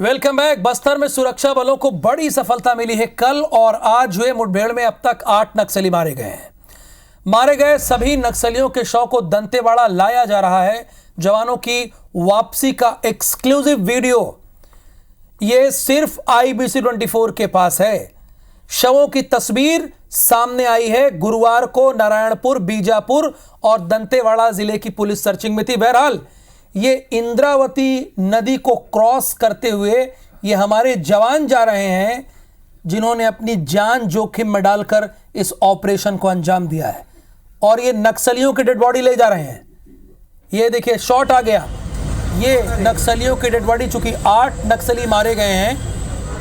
Welcome back. Bastar में सुरक्षा बलों को बड़ी सफलता मिली है। कल और आज हुए मुठभेड़ में अब तक 8 नक्सली मारे गए हैं। मारे गए सभी नक्सलियों के शव को दंतेवाड़ा लाया जा रहा है। जवानों की वापसी का एक्सक्लूसिव वीडियो ये सिर्फ IBC 24 के पास है। शवों की तस्वीर सामने आई है। गुरुवार को नारायणपुर, बीजापुर और दंतेवाड़ा जिले की पुलिस सर्चिंग में थी। बहरहाल ये इंद्रावती नदी को क्रॉस करते हुए ये हमारे जवान जा रहे हैं, जिन्होंने अपनी जान जोखिम में डालकर इस ऑपरेशन को अंजाम दिया है। और ये नक्सलियों की डेड बॉडी ले जा रहे हैं। ये देखिए, शॉट आ गया। ये नक्सलियों की डेड बॉडी, चूंकि 8 नक्सली मारे गए हैं,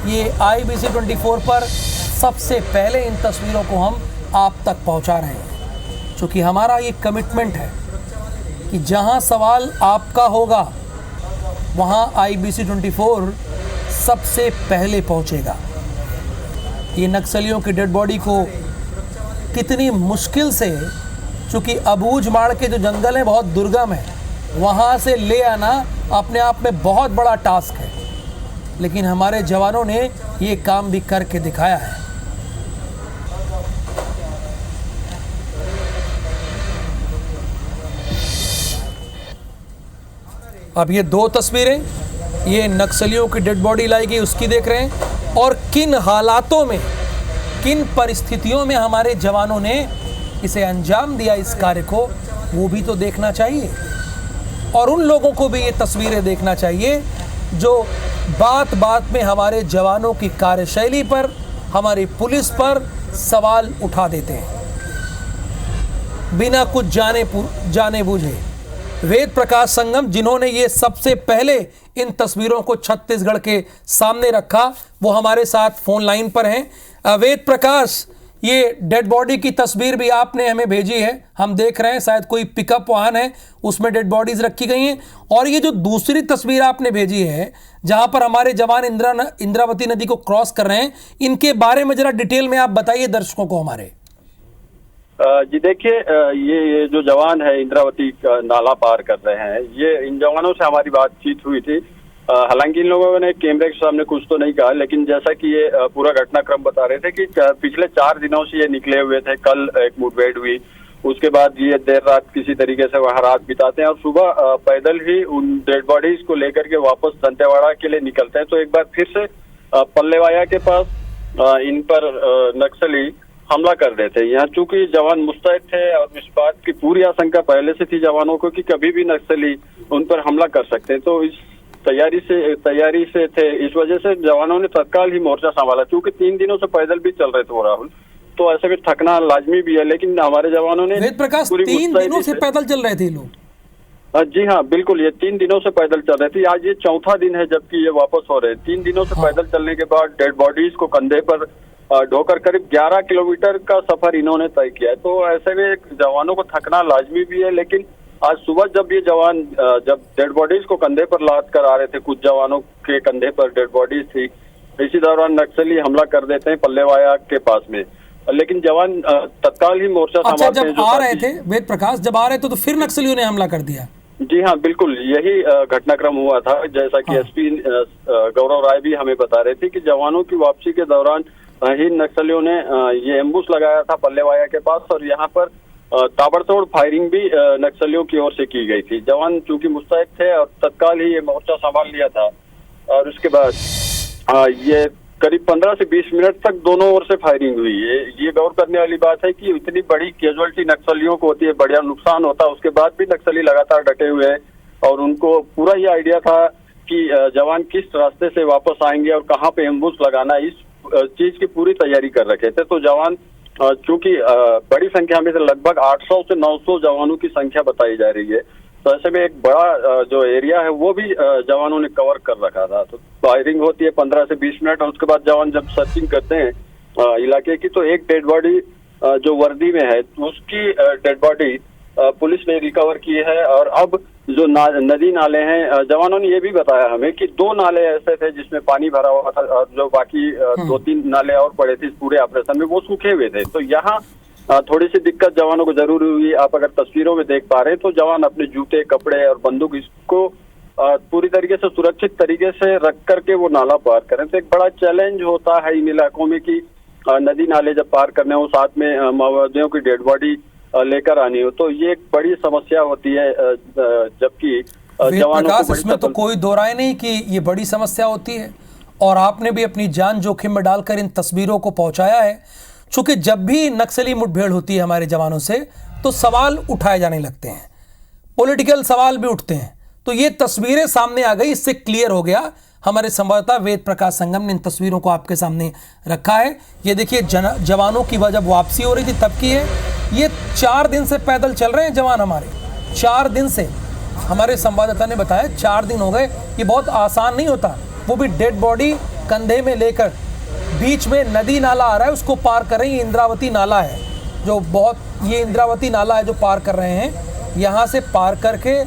ये IBC 24 पर सबसे पहले इन तस्वीरों को हम आप तक पहुंचा रहे हैं, चूंकि हमारा ये कमिटमेंट है कि जहां सवाल आपका होगा वहां IBC 24 सबसे पहले पहुंचेगा। ये नक्सलियों की डेड बॉडी को कितनी मुश्किल से, चूंकि अबूझमाड़ के जो जंगल है बहुत दुर्गम है, वहां से ले आना अपने आप में बहुत बड़ा टास्क है, लेकिन हमारे जवानों ने ये काम भी करके दिखाया है। अब ये 2 तस्वीरें, ये नक्सलियों की डेड बॉडी लाई गई उसकी देख रहे हैं, और किन हालातों में, किन परिस्थितियों में हमारे जवानों ने इसे अंजाम दिया इस कार्य को, वो भी तो देखना चाहिए। और उन लोगों को भी ये तस्वीरें देखना चाहिए जो बात बात में हमारे जवानों की कार्यशैली पर, हमारी पुलिस पर सवाल उठा देते हैं बिना कुछ जाने बूझे। वेद प्रकाश संगम, जिन्होंने ये सबसे पहले इन तस्वीरों को छत्तीसगढ़ के सामने रखा, वो हमारे साथ फोन लाइन पर हैं। वेद प्रकाश, ये डेड बॉडी की तस्वीर भी आपने हमें भेजी है, हम देख रहे हैं, शायद कोई पिकअप वाहन है उसमें डेड बॉडीज रखी गई हैं। और ये जो दूसरी तस्वीर आपने भेजी है, जहां पर हमारे जवान इंद्रावती नदी को क्रॉस कर रहे हैं, इनके बारे में जरा डिटेल में आप बताइए दर्शकों को हमारे। जी देखिए, ये जो जवान है इंद्रावती का नाला पार कर रहे हैं, ये इन जवानों से हमारी बातचीत हुई थी। हालांकि इन लोगों ने कैमरे के सामने कुछ तो नहीं कहा, लेकिन जैसा कि ये पूरा घटनाक्रम बता रहे थे कि पिछले 4 दिनों से ये निकले हुए थे। कल एक मुठभेड़ हुई, उसके बाद ये देर रात किसी तरीके से वहाँ रात बिताते हैं और सुबह पैदल ही उन डेड बॉडीज को लेकर के वापस दंतेवाड़ा के लिए निकलते हैं। तो एक बार फिर से पल्लेवाया के पास इन पर नक्सली हमला कर देते। यहाँ चूंकि जवान मुस्तैद थे और इस बात की पूरी आशंका पहले से थी जवानों को कि कभी भी नक्सली उन पर हमला कर सकते हैं, तो इस तैयारी से थे। इस वजह से जवानों ने तत्काल ही मोर्चा संभाला। क्योंकि 3 दिनों से पैदल भी चल रहे थे वो राहुल, तो ऐसे में थकना लाजमी भी है, लेकिन हमारे जवानों ने प्रकाश 3 दिनों से पैदल चल रहे थे लोग। जी हाँ, बिल्कुल, ये 3 दिनों से पैदल चल रहे थे। आज ये 4था दिन है जबकि ये वापस हो रहे हैं। 3 दिनों से पैदल चलने के बाद डेड बॉडीज को कंधे पर ढोकर करीब 11 किलोमीटर का सफर इन्होंने तय किया है। तो ऐसे में जवानों को थकना लाजमी भी है, लेकिन आज सुबह जब ये जवान जब डेड बॉडीज को कंधे पर लाद कर आ रहे थे, कुछ जवानों के कंधे पर डेड बॉडीज थी, इसी दौरान नक्सली हमला कर देते हैं पल्लेवाया के पास में। लेकिन जवान तत्काल ही मोर्चा संभालते हैं। जब आ रहे थे वेद प्रकाश, जब आ रहे थे तो फिर नक्सलियों ने हमला कर दिया। जी हाँ, बिल्कुल, यही घटनाक्रम हुआ था। जैसा कि SP गौरव राय भी हमें बता रहे थे कि जवानों की वापसी के दौरान ही नक्सलियों ने ये एम्बुश लगाया था पल्लेवाया के पास, और यहाँ पर ताबड़तोड़ फायरिंग भी नक्सलियों की ओर से की गई थी। जवान चूंकि मुस्तैद थे और तत्काल ही ये मोर्चा संभाल लिया था, और उसके बाद ये करीब 15 से 20 मिनट तक दोनों ओर से फायरिंग हुई। ये गौर करने वाली बात है कि इतनी बड़ी कैजुअलिटी नक्सलियों को होती है, बढ़िया नुकसान होता है, उसके बाद भी नक्सली लगातार डटे हुए हैं, और उनको पूरा ये आइडिया था कि जवान किस रास्ते से वापस आएंगे और कहाँ पे एम्बुश लगाना, इस चीज की पूरी तैयारी कर रखे थे। तो जवान चूंकि बड़ी संख्या में से लगभग 800 से 900 जवानों की संख्या बताई जा रही है, तो ऐसे में एक बड़ा जो एरिया है वो भी जवानों ने कवर कर रखा था। तो फायरिंग होती है 15 से 20 मिनट, और उसके बाद जवान जब सर्चिंग करते हैं इलाके की, तो एक डेड बॉडी जो वर्दी में है उसकी डेड बॉडी पुलिस ने रिकवर की है। और अब जो नदी नाले हैं, जवानों ने ये भी बताया हमें कि 2 नाले ऐसे थे जिसमें पानी भरा हुआ था, और जो बाकी 2-3 नाले और पड़े थे इस पूरे ऑपरेशन में, वो सूखे हुए थे। तो यहाँ थोड़ी सी दिक्कत जवानों को जरूर हुई। आप अगर तस्वीरों में देख पा रहे हैं तो जवान अपने जूते, कपड़े और बंदूक इसको पूरी तरीके से सुरक्षित तरीके से रख करके वो नाला पार करें। तो एक बड़ा चैलेंज होता है इन इलाकों में कि नदी नाले जब पार करने हो, साथ में माओवादियों की डेड बॉडी लेकर आनी हो, तो ये एक बड़ी समस्या होती है। जबकि जवानों प्रकाश, को इसमें तो कोई दो राय नहीं कि ये बड़ी समस्या होती है, और आपने भी अपनी जान जोखिम में डालकर इन तस्वीरों को पहुंचाया है। चूंकि जब भी नक्सली मुठभेड़ होती है हमारे जवानों से, तो सवाल उठाए जाने लगते हैं, पॉलिटिकल सवाल भी उठते हैं। तो ये तस्वीरें सामने आ गई, इससे क्लियर हो गया। हमारे संवाददाता वेद प्रकाश संगम ने इन तस्वीरों को आपके सामने रखा है। ये देखिए, जवानों की जब वापसी हो रही थी तब की है। ये 4 दिन से पैदल चल रहे हैं जवान हमारे, 4 दिन से। हमारे संवाददाता ने बताया 4 दिन हो गए। ये बहुत आसान नहीं होता, वो भी डेड बॉडी कंधे में लेकर। बीच में नदी नाला आ रहा है, उसको पार कर रहे हैं। ये इंद्रावती नाला है, ये इंद्रावती नाला है जो पार कर रहे हैं। यहाँ से पार करके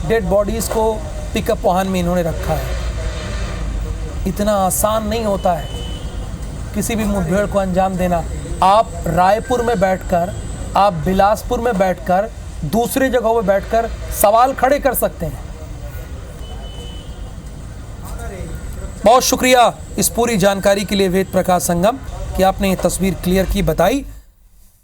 डेड बॉडीज़ को पिकअप वाहन में इन्होंने रखा है। इतना आसान नहीं होता है किसी भी मुठभेड़ को अंजाम देना। आप रायपुर में बैठकर, आप बिलासपुर में बैठकर, दूसरी जगहों में बैठकर सवाल खड़े कर सकते हैं। बहुत शुक्रिया इस पूरी जानकारी के लिए वेद प्रकाश संगम कि आपने ये तस्वीर क्लियर की, बताई।